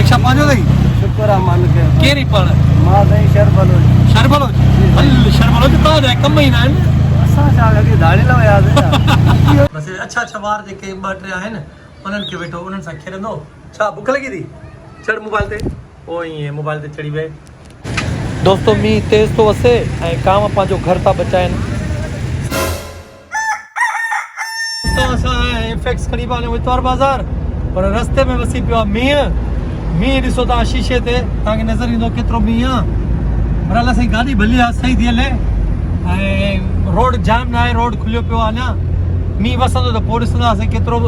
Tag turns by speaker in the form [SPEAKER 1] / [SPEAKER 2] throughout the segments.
[SPEAKER 1] Rickshaw पांजो दई
[SPEAKER 2] शुक्र आहे मालिक जो।
[SPEAKER 1] केरी पण
[SPEAKER 2] मां साईं शरबलो
[SPEAKER 1] शरबलो हल शरबलो तो ता कम ही ना
[SPEAKER 2] असां छा लॻी दाड़ी ला वियासीं
[SPEAKER 1] बस अच्छा अच्छा वार जेके ॿ टे आहिनि उन्हनि खे वेठो उन्हनि सां खेॾंदो छा बुख लगी थी चढ़ मोबाइल ते ओ ईअं मोबाइल ते चढ़ी वे दोस्तों मींहुं तेज़ थो वसे ऐं काम पंहिंजो घर था बचाइनि असां इफेक्ट्स खणी पिया वञूं इतवार बाज़ार पर रस्ते में वसी पियो आहे मींहुं ॾिसो तव्हां शीशे ते तव्हांखे नज़र ईंदो केतिरो मींहुं आहे बरहाल असांजी गाॾी भली आहे सही थी हले ऐं रोड जाम न आहे रोड खुलियो पियो आहे अञा मींहुं वसंदो त पोइ ॾिसंदासीं केतिरो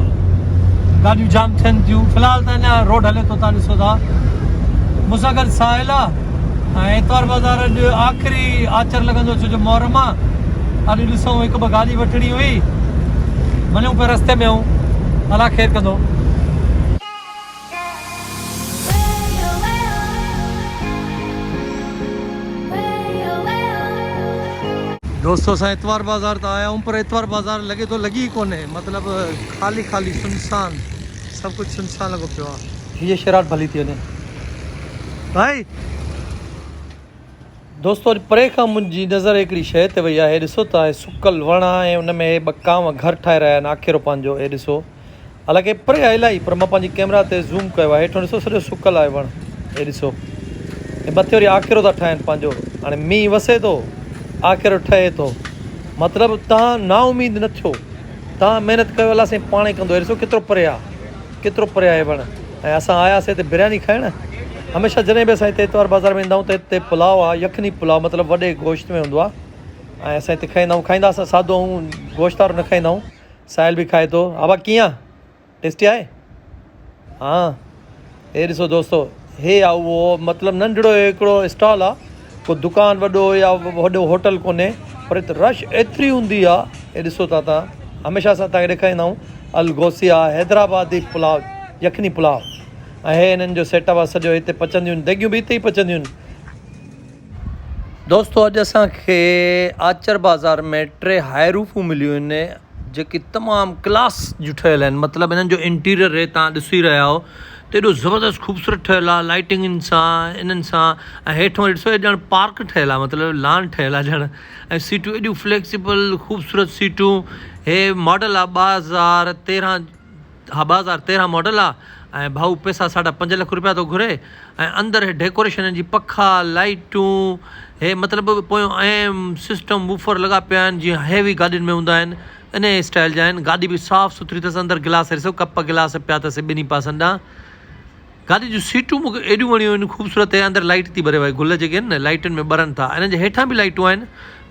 [SPEAKER 1] गाॾियूं जाम थियनि थियूं फ़िलहाल त अञा रोड हले थो तव्हां ॾिसो था मूंसां गॾु साहिल आहे ऐं इतवार बाज़ार अॼु आख़िरी आचर लॻंदो छो जो मोहरम आहे अॼु ॾिसूं हिकु ॿ गाॾी वठणी हुई वञूं पिया रस्ते में ऐं अलाह ख़ैरु कंदो दोस्तों असां इतवार बाज़ार त आया आहियूं पर इतवार बाज़ार लॻे थो लॻी कोन्हे मतिलबु ख़ाली ख़ाली सुनसान सभु कुझु सुनसान लॻो पियो आहे हीअ शराट भली थी वञे भाई दोस्तों परे खां मुंहिंजी नज़र हिकिड़ी शइ ते वई आहे ॾिसो त सुकल वण ऐं उन में ॿ कांव घर ठाहे रहिया आहिनि आखिरो पंहिंजो हे ॾिसो हालांकि परे आहे इलाही पर मां पंहिंजी कैमरा ते ज़ूम कयो आहे हेठो ॾिसो सॼो सुकल आहे वण हे ॾिसो ऐं मथे वरी आखिरो था ठाहिनि पंहिंजो हाणे मींहुं वसे थो आखिरो ठहे थो मतिलबु तव्हां ना उमीद न थियो तव्हां महिनत कयो अलाह साईं पाण ई कंदो ॾिसो केतिरो परे आहे वण ऐं असां आयासीं हिते बिरयानी खाइण हमेशह जॾहिं बि असां हिते इतवार बाज़ार में ईंदा आहियूं त हिते पुलाव आहे यखनी पुलाव मतिलबु वॾे गोश्त में हूंदो आहे ऐं असां हिते खाईंदा आहियूं खाईंदा असां सादो ऐं गोश्त वारो न खाईंदा आहियूं साहिल बि खाए थो हा कीअं आहे टेस्टी आहे हा हे ॾिसो दोस्तो हे आहे उहो मतिलबु नंढिड़ो हिकिड़ो स्टॉल आहे को दुकानु वॾो या वॾो होटल कोन्हे पर हिते रश एतिरी हूंदी आहे हे ॾिसो था तव्हां हमेशह असां तव्हांखे ॾेखारींदा आहियूं अलगोसिया हैदराबादी पुलाव यखनी पुलाव ऐं हे हिननि जो सेटअप आहे सॼो हिते पचंदियूं आहिनि देगियूं बि हिते ई पचंदियूं आहिनि दोस्तो अॼु असांखे आचर बाज़ार में 3 हाई रूफूं मिलियूं आहिनि जेकी तमामु क्लास जूं ठहियल आहिनि मतिलबु हिननि जो इंटीरियर रे तव्हां ॾिसी रहिया आहियो त एॾो ज़बरदस्त ख़ूबसूरत ठहियलु आहे लाइटिंगनि सां इन्हनि सां ऐं हेठो ॾिसो ॼण पार्क ठहियलु आहे मतिलबु लॉन ठहियलु आहे ॼण ऐं सीटूं एॾियूं फ्लैक्सिबल ख़ूबसूरत सीटूं हे मॉडल आहे 2013 मॉडल आहे ऐं भाऊ पैसा 5.5 लख रुपया थो घुरे ऐं अंदरि डेकोरेशन जी पखा लाइटूं हे मतिलबु पोयों ऐं सिस्टम वूफर लॻा पिया आहिनि जीअं हैवी गाॾियुनि में हूंदा आहिनि इन स्टाइल जा आहिनि गाॾी बि साफ़ु सुथरी अथसि अंदरि गिलास ॾिसो कप गिलास पिया अथसि ॿिन्ही पासनि ॾांहुं गाॾी जूं सीटूं मूंखे एॾियूं वणियूं आहिनि ख़ूबसूरत ऐं अंदरि लाइट थी भरे भई गुल जेके आहिनि न लाइटुनि में ॿरनि था इन्हनि जे हेठां बि लाइटूं आहिनि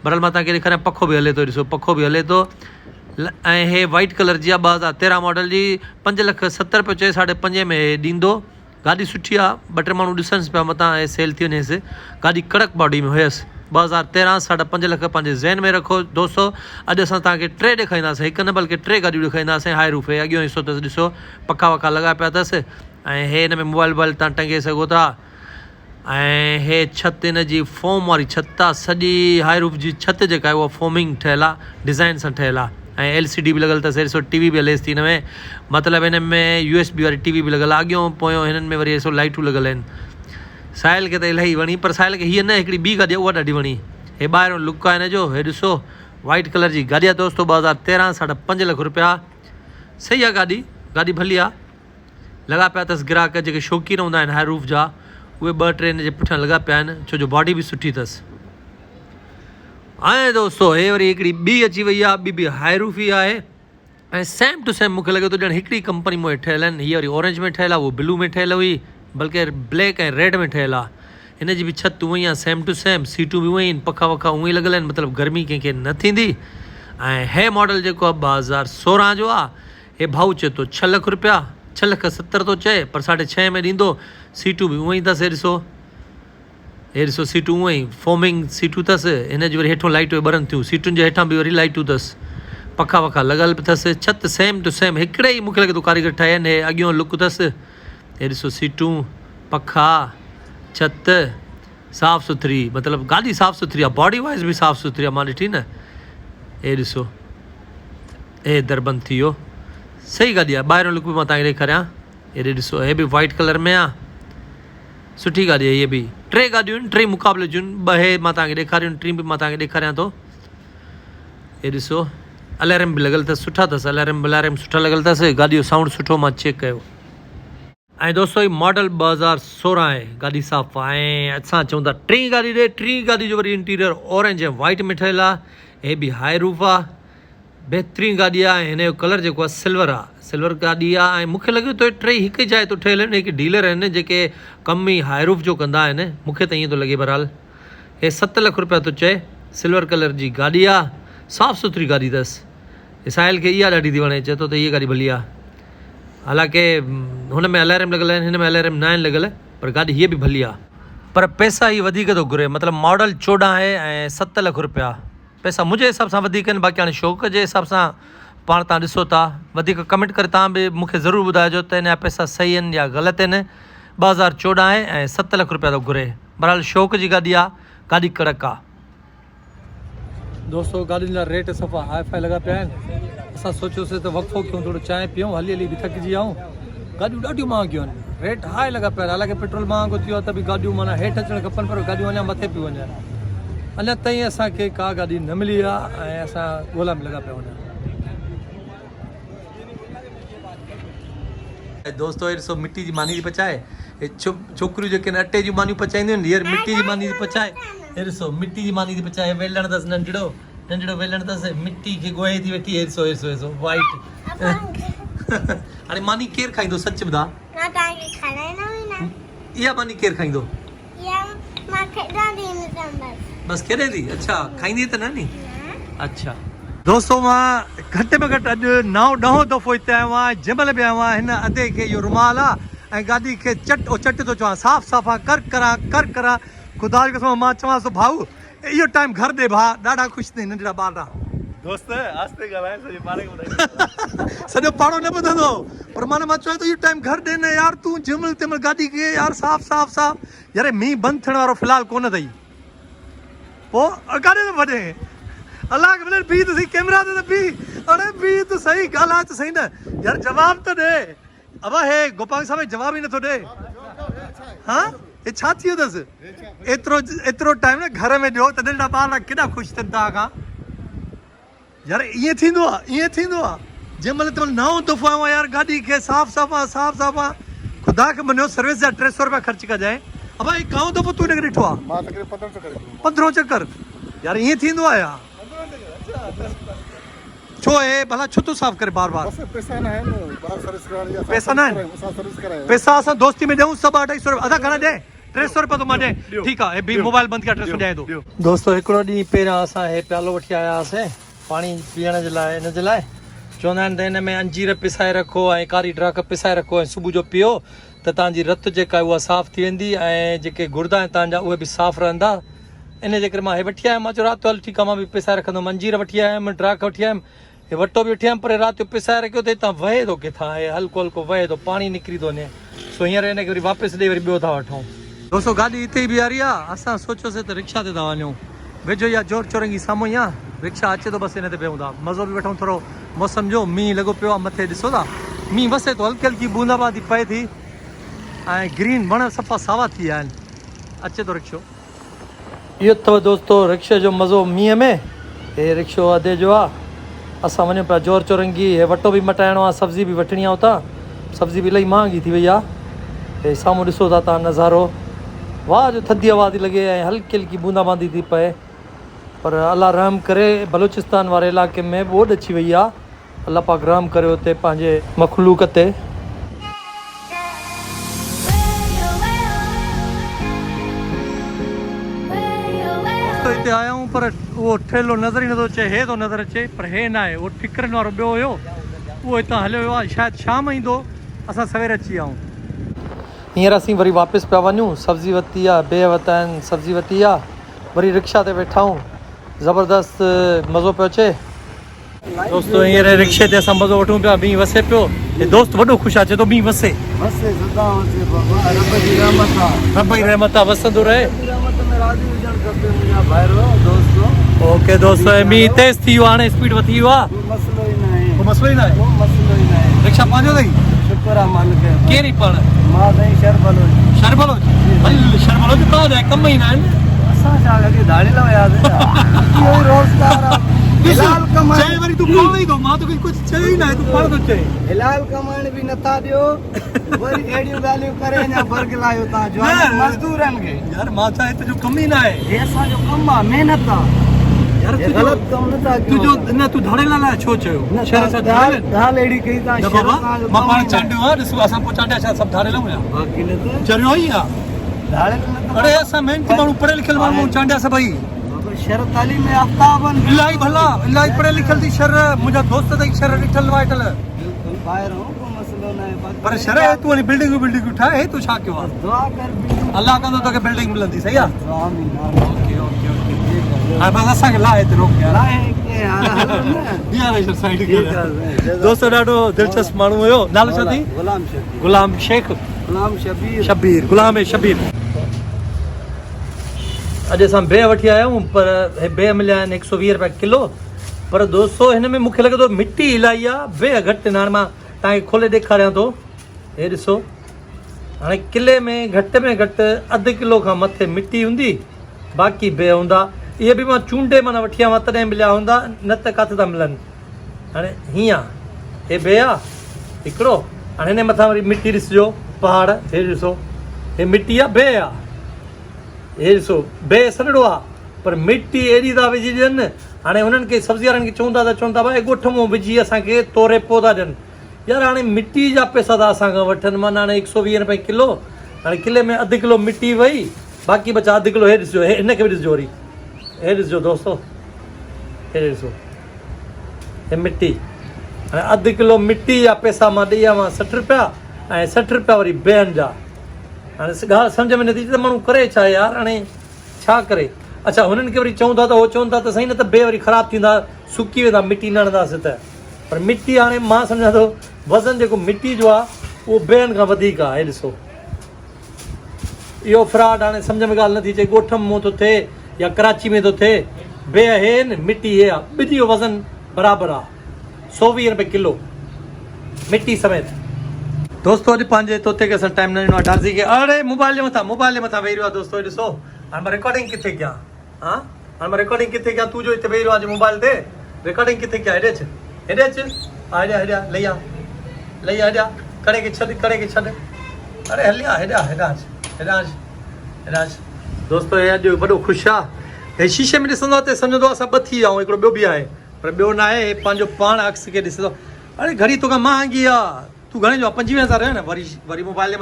[SPEAKER 1] बरहाल मां तव्हांखे ॾेखारियां पखो बि हले थो ॾिसो पखो बि हले थो ऐं हे वाइट कलर जी आहे 2013 मॉडल जी 5,70,000 पियो चए 5.5 में ॾींदो गाॾी सुठी आहे 2-3 माण्हू ॾिसनिसि पिया मथां ऐं सेल थी वञेसि गाॾी कड़क बॉडी में हुयसि 2013 5.5 लख पंहिंजे ज़हन में रखो दोस्तो अॼु असां तव्हांखे 3 ॾेखारींदासीं हिकु न बल्कि 3 गाॾियूं ॾेखारींदासीं हाई रूफ हे अॻियो हिसो अथसि ॾिसो पखा वखा लॻा पिया अथसि ऐं हे हिन में मोबाइल वोबाइल तव्हां टंगे सघो था ऐं हे छित हिन जी फोम वारी छित आहे सॼी हाई रूफ जी छित जेका आहे उहा फोमिंग ठहियलु आहे डिज़ाइन सां ठहियलु आहे ऐं LCD बि लॻल अथसि ॾिसो TV बि हलेसि थी हिन में मतिलबु हिन में USB वारी TV बि लॻल आहे अॻियों पोयों हिननि में वरी ॾिसो लाइटूं लॻल आहिनि साहिल खे त इलाही वणी पर साहिल खे हीअ न हिकिड़ी ॿी गाॾी आहे उहा ॾाढी वणी हे ॿाहिरों लुक आहे हिन जो हे ॾिसो वाइट कलर जी गाॾी आहे दोस्तो 2013 5.5 लख रुपया सही आहे गाॾी भली आहे लॻा पिया अथसि ग्राहक जेके शौक़ीन हूंदा आहिनि हाई रूफ जा उहे 2-3 हिन जे पुठियां लॻा पिया आहिनि छो जो बॉडी बि सुठी अथसि ऐं दोस्तो हे वरी हिकिड़ी ॿी अची वई आहे ॿी हाई रूफ ई आहे ऐं सेम टू सेम मूंखे लॻे थो ॼण हिकिड़ी कंपनी में ठहियल आहिनि हीअ वरी ऑरेंज में ठहियलु आहे उहो ब्लू में ठहियलु हुई बल्कि ब्लैक ऐं रेड में ठहियलु आहे हिन जी बि छित उअं ई आहे सेम टू सेम सीटूं बि उअं ई आहिनि पखा वखा उअं ई लॻल आहिनि मतिलबु गर्मी कंहिंखे न थींदी ऐं हे मॉडल जेको आहे 2016 जो आहे हे भाऊ चए थो 6 लख रुपया 6,70,000 थो चए पर 6.5 में ॾींदो सीटूं बि उअं ई अथसि हे ॾिसो सीटूं उअं ई फोमिंग सीटूं अथसि हिन जी वरी हेठों लाइटूं ॿरनि थियूं सीटुनि जे हेठां बि वरी लाइटूं अथसि पखा वखा लॻल बि अथसि छित सेम टू सेम हिकिड़े ई मूंखे लॻे थो कारीगर ठाहिया आहिनि हे अॻियों लुक अथसि हे ॾिसो सीटूं पखा छित साफ़ु सुथरी मतिलबु गाॾी साफ़ु सुथरी आहे बॉडी वाइज़ बि साफ़ु सुथरी आहे मां ॾिठी न हे ॾिसो हे दरबंद थी वियो सही गाॾी आहे ॿाहिरों लुक बि मां तव्हांखे ॾेखारियां हेॾे ॾिसो हे बि वाइट कलर में आहे सुठी गाॾी आहे इहे बि 3 गाॾियूं आहिनि 3 मुक़ाबले जूं 2 हे मां तव्हांखे ॾेखारियूं 3 बि मां तव्हांखे ॾेखारियां थो हे ॾिसो अलार्म बि लॻल अथसि सुठा अथसि अलार्म सुठा लॻल अथसि गाॾी जो साउंड सुठो मां चेक कयो ऐं दोस्तो हीउ मॉडल 2016 आहे गाॾी साफ़ आहे ऐं असां चऊं था टीं गाॾी ॾे टीं गाॾी जो वरी इंटीरियर ऑरेंज ऐं वाइट में ठहियलु आहे हे बि हाई रूफ आहे बहितरीनु गाॾी आहे ऐं हिन जो कलर जेको आहे सिल्वर गाॾी आहे ऐं मूंखे लॻे थो टे हिकु जाइ तो ठहियल आहिनि हिकु डीलर आहिनि जेके कमु ई हाई रूफ जो कंदा आहिनि मूंखे त ईअं थो लॻे बहरहाल हे 7 लख रुपया थो चए सिल्वर कलर जी गाॾी आहे साफ़ु सुथरी गाॾी अथसि साहिल खे इहा ॾाढी थी वणे चए थो त इहा गाॾी भली आहे हालांकि हुन में अलार्म लॻल आहिनि हिन में अलार्म न आहिनि लॻल पर गाॾी हीअ बि भली आहे पर पैसा ही वधीक थो घुरे मतिलबु मॉडल 14 आहे ऐं 7 लख रुपया पैसा मुंहिंजे हिसाब सां वधीक आहिनि बाक़ी हाणे शौक़ जे हिसाब सां पाण तव्हां ॾिसो था वधीक कमेंट करे तव्हां बि मूंखे ज़रूरु ॿुधाइजो त हिन जा पैसा सही आहिनि या ग़लति आहिनि 2014 आहे ऐं 7 लख रुपया थो घुरे बहरहाल शौक़ जी गाॾी आहे गाॾी कड़क आहे दोस्तो गाॾियुनि जा रेट सफ़ा हाई फाई लॻा पिया आहिनि असां सोचियोसीं त वक़फ़ो कयूं थोरो चांहि पियूं हली हली बि थकिजी वियाऊं गाॾियूं ॾाढियूं महांगियूं आहिनि रेट हाई लॻा पिया आहिनि हालांकि पेट्रोल महांगो थी वियो आहे त बि गाॾियूं माना हेठि अचणु खपनि पर गाॾियूं अञा मथे पियूं वञनि अञा ताईं असांखे का गाॾी न मिली आहे ऐं असां ॻोल्हा में लॻा पिया वञा दोस्तो हे ॾिसो मिटी जी मानी थी पचाए हे छोकिरियूं जेके अटे जूं मानियूं पचाईंदियूं आहिनि हींअर मिटी जी मानी थी पचाए हे ॾिसो मिटी जी मानी थी पचाए वेलण अथसि नंढड़ो वेलण अथसि मिटी खे ॻोहे थी वेठी हे ॾिसो वाइट हाणे मानी केरु खाईंदो सच ॿुधा इहा मानी केरु खाईंदो बस खेॾे थी अच्छा खाईंदी त न नी अच्छा दोस्तो मां घटि में घटि अॼु 9-10 दफ़ो हिते आयो आहियां जंहिंमहिल बि आयो आहियां हिन अधे खे इहो रुमाल आहे ऐं गाॾी खे चट थो चवां साफ़ सफ़ा कर करा ख़ुदा जी कसम मां चवां थो भाऊ इहो टाइम घर ॾे भाउ ॾाढा ख़ुशि थी नंढड़ा ॿार
[SPEAKER 2] दोस्त आस्ते ॻाल्हाए सॼो पाणे खे
[SPEAKER 1] सॼो पाड़ो न ॿुधंदो पर माना मां चवां थो इहो टाइम घर ॾे न यार तूं जंहिंमहिल तंहिंमहिल गाॾी खे यार साफ़ यार मींहुं बंदि थियण वारो फ़िलहालु कोन अथई पोइ काॾे थो वञे अलाह खे बीह त सही कैमरा ते त बीह अरे बीह त सही ॻाल्हाए त सही न यार जवाब त ॾे अब हे गोपाल साहब जवाब ई नथो ॾे हा हे छा थी वियो अथसि एतिरो टाइम न घर में ॾियो त नंढा ॿार केॾा ख़ुशि थियनि तव्हां खां यार ईअं थींदो आहे जंहिं महिल तव्हां 9 दफ़ो आयो आहे यार गाॾी खे साफ़ सफ़ा ख़ुदा खे मञियो सर्विस जा 300 रुपया ख़र्च कजांइ अब ही काओ दफ़ो तूं हिनखे ॾिठो आहे 15 चक्कर यार ईअं थींदो आहे यार छो हे भला छो थो साफ़ करे बार पैसा न आहिनि पैसा असां दोस्ती में ॾियूं सभु 250 रुपया अदा घणा ॾे 300 रुपया तो मां ॾे ठीकु आहे बि मोबाइल बंदि करे 300 ॾियां थो दोस्तो हिकिड़ो ॾींहुं पहिरियां असां हे प्यालो वठी आया हुआसीं पाणी पीअण जे लाइ हिन जे लाइ चवंदा आहिनि त हिन में अंजीर पिसाए रखो ऐं कारी ड्राक पिसाए रखो ऐं सुबुह जो पीओ त तव्हांजी रत जेका आहे उहा साफ़ु थी वेंदी ऐं जेके गुर्दा आहिनि तव्हांजा उहे बि साफ़ु रहंदा इन जे करे मां हे वठी आयुमि मां चयो राति जो हल ठीकु आहे मां बि पिसाए रखंदुमि अंजीर वठी आयुमि ड्राक वठी आयुमि हे वटो बि वठी आयुमि पर राति जो पिसाए रखियो त हितां वहे थो किथां हे हल्को हल्को वहे थो पाणी निकिरी थो वञे सो हींअर हिनखे वरी वापसि ॾेई वरी ॿियो था वठूं दोस्तो गाॾी हिते ई बीहारी आहे असां सोचियोसीं त रिक्शा ते था वञूं वेझो इहा जोर चौरंगी साम्हूं ई आहे रिक्शा अचे थो बसि हिन ते वियूं था मज़ो बि वठूं थोरो मौसम जो मींहुं लॻो पियो आहे मथे ॾिसो था मींहुं वसे थो हल्की हल्की बूंदाबांदी पए थी ऐं ग्रीन वण सफ़ा सावा थी विया आहिनि अचे थो रिक्शो इहो अथव दोस्तो रिक्शे जो मज़ो मींहं में हे रिक्शो अधे जो आहे असां वञूं पिया जोर चौरंगी हे वटो बि मटाइणो आहे सब्ज़ी बि वठणी आहे उतां सब्ज़ी बि इलाही महांगी थी वई आहे हे साम्हूं ॾिसो था तव्हां नज़ारो वाह जो थधी हवा थी लॻे ऐं हल्की हल्की बूंदाबांदी थी पए पर अल्लाह रहम करे बलूचिस्तान वारे इलाइक़े में ॿोॾि अची वई आहे अल्लाह पाक रहम करे उते पंहिंजे मखलूक ते हिते आया आहियूं पर उहो ठेलो नज़र ई नथो अचे हे थो नज़र अचे पर हे न आहे उहो ठिकरनि वारो ॿियो हुयो उहो हितां हलियो वियो आहे शायदि शाम ईंदो असां सवेर अची विया आहियूं हींअर असीं वरी वापसि पिया वञूं सब्ज़ी वरिती आहे बिह वरिता आहिनि सब्ज़ी वरिती आहे वरी रिक्शा ते वेठा आहियूं ज़बरदस्त मज़ो पियो अचे दोस्तो हींअर रिक्शे ते असां मज़ो वठूं पिया मींहुं वसे पियो हे दोस्त वॾो ख़ुशि आहे चए थो मींहुं वसे रब जी रहमत आहे वसंदो रहे ओके दोस्तो मींहुं तेज़ थी वियो हाणे स्पीड वधी वियो आहे मसलो ई न आहे रिक्शा पंहिंजो अथई
[SPEAKER 2] शुक्र आहे मालिक
[SPEAKER 1] कहिड़ी पाण
[SPEAKER 2] मां साईं शर बलोच
[SPEAKER 1] हली दुकान है कम ही ना
[SPEAKER 2] असां छा लॻे दाढ़ी लाइ वियासीं इहो ई रोज़गार आहे हिलाल कमाइण
[SPEAKER 1] चए वरी तू पढ़ ई दो मां तो कुछ चए ही ना तू पढ़ दो चए
[SPEAKER 2] हिलाल कमाइण बि नथा ॾियो वरी अहिड़ियूं ॻाल्हियूं करे अञा बर्ग लायो तव्हां जवान मज़दूरनि खे
[SPEAKER 1] यार मां चाहे तुझो कम ही ना है
[SPEAKER 2] हे असांजो कमु आहे महिनत आहे
[SPEAKER 1] यार
[SPEAKER 2] हे ग़लति कमु नथा कयो
[SPEAKER 1] तुझो न तू धड़े लाला छो चयो शहर सां धाड़े
[SPEAKER 2] ॻाल्हि अहिड़ी कई तव्हां
[SPEAKER 1] न बाबा मां पाण चांडियो आहे ॾिसो असां पोइ चांडिया छा सभु धाड़े लाऊं या
[SPEAKER 2] बाक़ी न त
[SPEAKER 1] चरियो ई आहे
[SPEAKER 2] दाढ़े न
[SPEAKER 1] अरे असां मेहनती माण्हू पढ़ियल लिखियल माण्हू चांडिया सभई
[SPEAKER 2] शहर तालीम याफ़्ता आहिनि
[SPEAKER 1] इलाही भला इलाही पढ़ियल लिखियल थी शहर मुंहिंजा दोस्त अथई शहर ॾिठल वाइटल
[SPEAKER 2] ॿाहिरि को मसइलो न आहे
[SPEAKER 1] पर शहर तूं वञी बिल्डिंगूं ठाहे तूं छा कयो आहे
[SPEAKER 2] दुआ कर
[SPEAKER 1] अलाह कंदो तोखे बिल्डिंग मिलंदी सही आहे
[SPEAKER 2] आमीन
[SPEAKER 1] ओके ओके ओके हाणे बसि असांखे लाहे हिते रोक यार दोस्त ॾाढो दिलचस्प माण्हू हुयो नालो छा थी गुलाम शेख गुलाम शबीर अॼु असां बेह वठी आया आहियूं पर हे बेह मिलिया आहिनि 120 रुपया किलो पर दोस्तो हिन में मूंखे लॻे थो मिटी इलाही आहे बेह घटि हाणे मां तव्हांखे खोले ॾेखारियां थो हे ॾिसो हाणे किले में घटि अधु किलो खां मथे मिटी हूंदी बाक़ी बेह हूंदा इहे बि मां चूंडे माना वठी आया तॾहिं मिलिया हूंदा न त किथे था मिलनि हाणे हीअं आहे हे बेह आहे हिकिड़ो हाणे हिन मथां वरी मिटी ॾिसिजो पहाड़ हे ॾिसो हे मिटी आहे बेह आहे हे ॾिसो बेह सनड़ो आहे पर मिटी एॾी था विझी ॾियनि हाणे हुननि खे सब्ज़ी वारनि खे चवंदा भाई ॻोठ मां विझी असांखे तोरे पोइ था ॾियनि यार हाणे मिटी जा पैसा था असांखां वठनि माना हाणे 120 रुपए किलो हाणे किले में अधु किलो मिटी वई बाक़ी बचा अधु किलो हे ॾिसिजो हे हिनखे बि ॾिसिजो वरी हे ॾिसिजो दोस्तो हे ॾिसो हे मिटी हाणे अधु किलो मिटी जा पैसा मां ॾेई आवां 60 रुपया ऐं 60 रुपया वरी बेहनि जा हाणे ॻाल्हि सम्झ में नथी अचे त माण्हू करे छा यार हाणे छा करे अच्छा हुननि खे वरी चवंदा त उहो चवंदा त सही न त बेह वरी ख़राबु थींदा सुकी वेंदा मिटी न हणंदासीं त पर मिटी हाणे मां सम्झां थो वज़न जेको मिटी जो आहे उहो बेहनि खां वधीक आहे हे ॾिसो इहो फ्रॉड हाणे सम्झ में ॻाल्हि नथी अचे ॻोठ में थो थिए या कराची में थो थिए बेह हे न मिटी हे आहे ॿिनी जो वज़न बराबरि आहे 120 रुपए किलो मिटी समेत दोस्तो अॼु पंहिंजे तोते खे असां टाइम न ॾिनो आहे डांसी खे अड़े मोबाइल जे मथां वेही रहियो आहे दोस्तो ॾिसो हाणे मां रिकॉर्डिंग किथे कयां हा हाणे मां रिकॉर्डिंग किथे कयां तूं जो हिते वेही रहियो आहे मोबाइल ते रिकॉर्डिंग किथे कयां हेॾे अच हेॾा लई आ करे खे छॾ अरे हलिया हेॾा अच दोस्तो हे अॼु वॾो ख़ुशि आहे हे शीशे में ॾिसंदो आहे त सम्झंदो आहे असां ॿ थी विया आहियूं हिकिड़ो ॿियो बि आहे पर ॿियो न आहे हे पंहिंजो पाण अक्स खे ॾिसंदो अरे घड़ी तोखां महांगी आहे तूं घणे जो आहे 25,000 आहे न वरी मोबाइल जे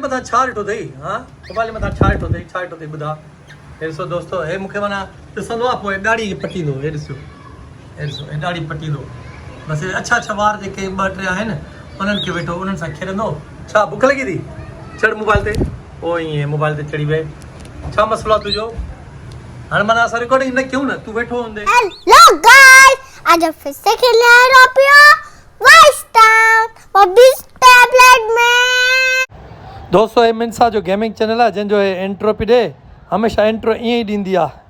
[SPEAKER 1] मथां छा ॾिठो अथई हा मोबाइल जे मथां छा ॾिठो अथई ॿुधा हे ॾिसो दोस्तो हे मूंखे माना ॾिसंदो आहे पोइ ॾाढ़ी पटींदो हे ॾिसो हे ॾाढ़ी पटींदो बसि अच्छा वार जेके 2-3 आहिनि उन्हनि खे वेठो उन्हनि सां खेॾंदो छा बुख लॻी थी चढ़ मोबाइल ते पोइ ईअं मोबाइल ते चढ़ी वए छा मसलो आहे तुंहिंजो हाणे माना असां रिकॉर्डिंग न कयूं न तूं वेठो हूंदे
[SPEAKER 3] हेलो गाइस आज फिर से खेलने आ रहा पियो वाइस टाउन और बिग टैबलेट में
[SPEAKER 1] दोस्तो हे मिनसा जो गेमिंग चैनल आहे जंहिंजो हे एंट्रो पई ॾे हमेशह एंट्रो ईअं ई ॾींदी आहे